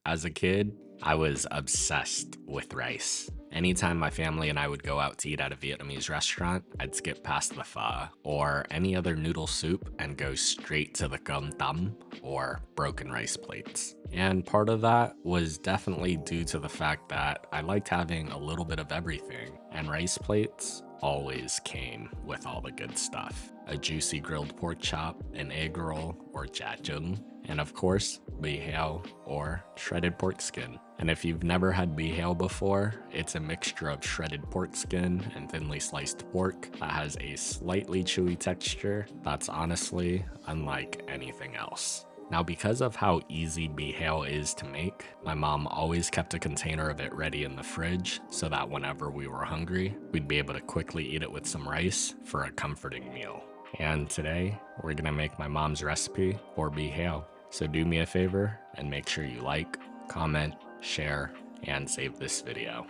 As a kid, I was obsessed with rice. Anytime my family and I would go out to eat at a Vietnamese restaurant, I'd skip past the pho or any other noodle soup and go straight to the cơm tấm or broken rice plates. And part of that was definitely due to the fact that I liked having a little bit of everything, and rice plates always came with all the good stuff. A juicy grilled pork chop, an egg roll, or chả trứng, and of course, bì heo, or shredded pork skin. And if you've never had bì heo before, it's a mixture of shredded pork skin and thinly sliced pork that has a slightly chewy texture that's honestly unlike anything else. Now, because of how easy bì heo is to make, my mom always kept a container of it ready in the fridge so that whenever we were hungry, we'd be able to quickly eat it with some rice for a comforting meal. And today, we're gonna make my mom's recipe for bì heo. So do me a favor and make sure you like, comment, share, and save this video.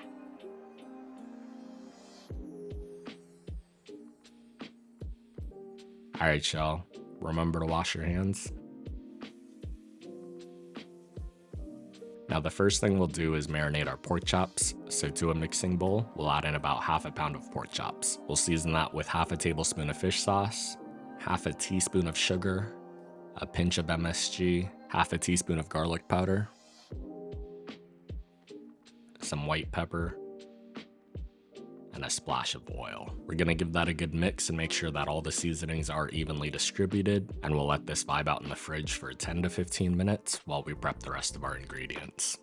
Alright y'all, remember to wash your hands. Now the first thing we'll do is marinate our pork chops. So to a mixing bowl, we'll add in about half a pound of pork chops. We'll season that with half a tablespoon of fish sauce, half a teaspoon of sugar, a pinch of MSG, half a teaspoon of garlic powder, some white pepper, and a splash of oil. We're gonna give that a good mix and make sure that all the seasonings are evenly distributed, and we'll let this vibe out in the fridge for 10 to 15 minutes while we prep the rest of our ingredients.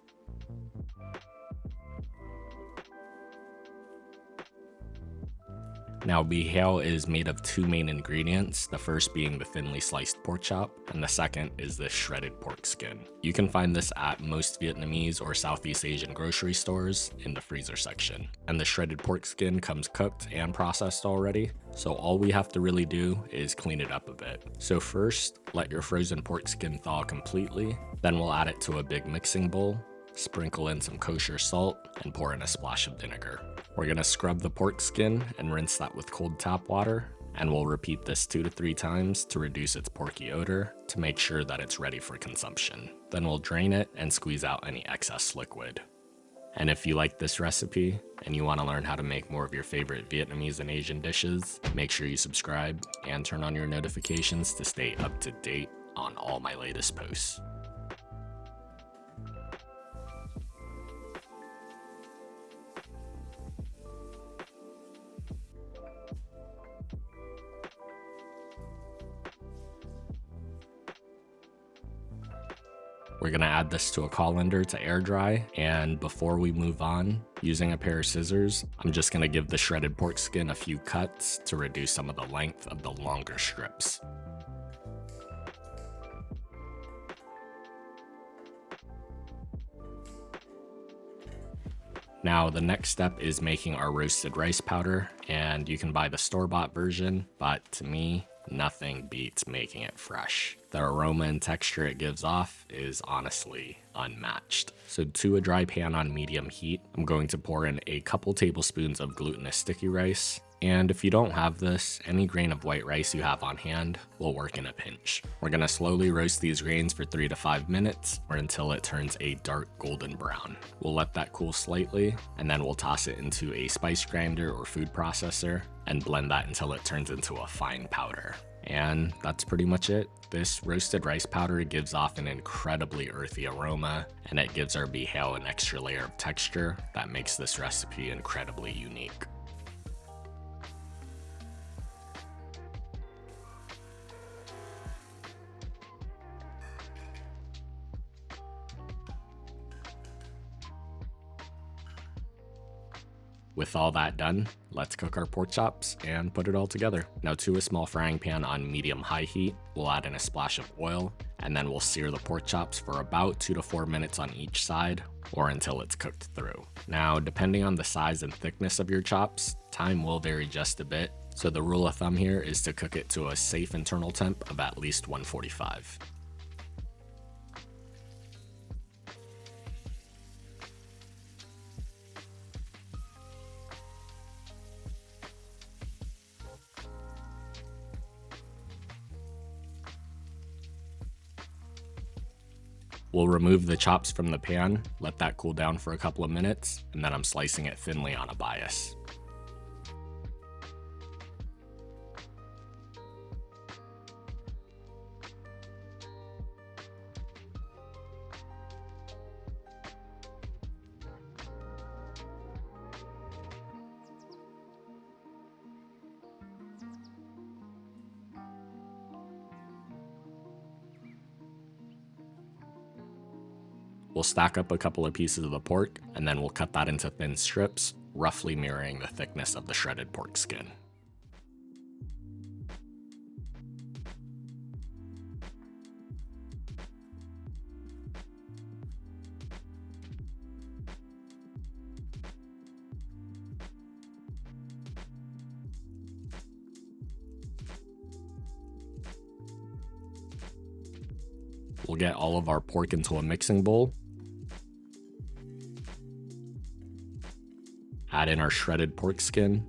Now, bì heo is made of two main ingredients, the first being the thinly sliced pork chop, and the second is the shredded pork skin. You can find this at most Vietnamese or Southeast Asian grocery stores in the freezer section. And the shredded pork skin comes cooked and processed already, so all we have to really do is clean it up a bit. So first, let your frozen pork skin thaw completely, then we'll add it to a big mixing bowl, sprinkle in some kosher salt, and pour in a splash of vinegar. We're gonna scrub the pork skin and rinse that with cold tap water, and we'll repeat this 2 to 3 times to reduce its porky odor to make sure that it's ready for consumption. Then we'll drain it and squeeze out any excess liquid. And if you like this recipe and you want to learn how to make more of your favorite Vietnamese and Asian dishes, make sure you subscribe and turn on your notifications to stay up to date on all my latest posts. We're gonna add this to a colander to air dry, and before we move on, using a pair of scissors, I'm just gonna give the shredded pork skin a few cuts to reduce some of the length of the longer strips. Now the next step is making our roasted rice powder, and you can buy the store-bought version, but to me, nothing beats making it fresh. The aroma and texture it gives off is honestly unmatched. So to a dry pan on medium heat, I'm going to pour in a couple tablespoons of glutinous sticky rice. And if you don't have this, any grain of white rice you have on hand will work in a pinch. We're gonna slowly roast these grains for 3 to 5 minutes or until it turns a dark golden brown. We'll let that cool slightly, and then we'll toss it into a spice grinder or food processor and blend that until it turns into a fine powder. And that's pretty much it. This roasted rice powder gives off an incredibly earthy aroma, and it gives our bì heo an extra layer of texture that makes this recipe incredibly unique. With all that done, let's cook our pork chops and put it all together. Now to a small frying pan on medium-high heat, we'll add in a splash of oil, and then we'll sear the pork chops for about 2 to 4 minutes on each side, or until it's cooked through. Now, depending on the size and thickness of your chops, time will vary just a bit, so the rule of thumb here is to cook it to a safe internal temp of at least 145. We'll remove the chops from the pan, let that cool down for a couple of minutes, and then I'm slicing it thinly on a bias. We'll stack up a couple of pieces of the pork, and then we'll cut that into thin strips, roughly mirroring the thickness of the shredded pork skin. We'll get all of our pork into a mixing bowl. Add in our shredded pork skin.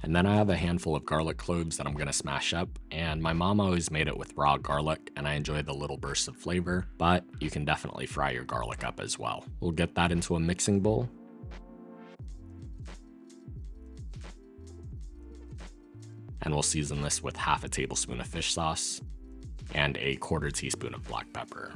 And then I have a handful of garlic cloves that I'm gonna smash up, and my mom always made it with raw garlic, and I enjoy the little bursts of flavor, but you can definitely fry your garlic up as well. We'll get that into a mixing bowl. And we'll season this with half a tablespoon of fish sauce and a quarter teaspoon of black pepper.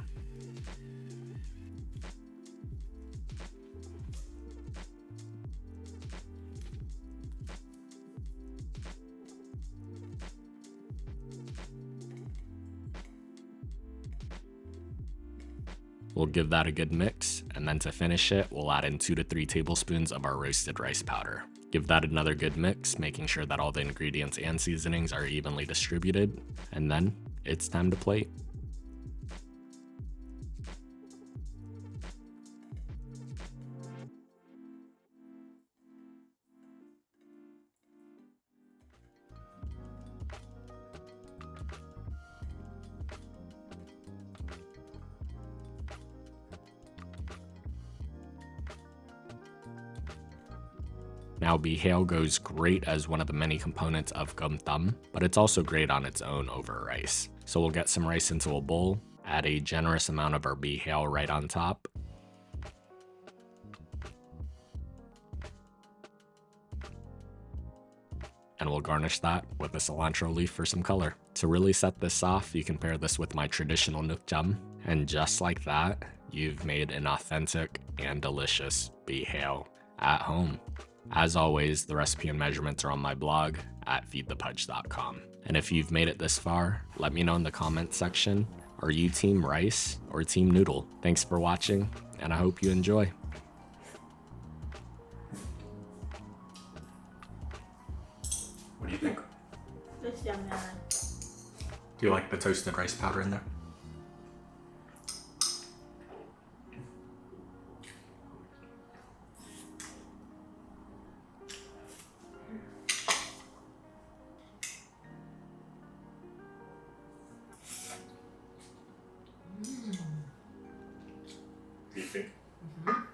We'll give that a good mix, and then to finish it, we'll add in 2 to 3 tablespoons of our roasted rice powder. Give that another good mix, making sure that all the ingredients and seasonings are evenly distributed, and then it's time to plate. Now, bih heo goes great as one of the many components of gum thum, but it's also great on its own over rice. So we'll get some rice into a bowl, add a generous amount of our bih heo right on top, and we'll garnish that with a cilantro leaf for some color. To really set this off, you can pair this with my traditional nuc chum, and just like that, you've made an authentic and delicious bih heo at home. As always, the recipe and measurements are on my blog at feedthepudge.com. And if you've made it this far, let me know in the comments section. Are you team rice or team noodle? Thanks for watching, and I hope you enjoy. What do you think? It's yummy. Do you like the toasted rice powder in there? Do you think? Mm-hmm.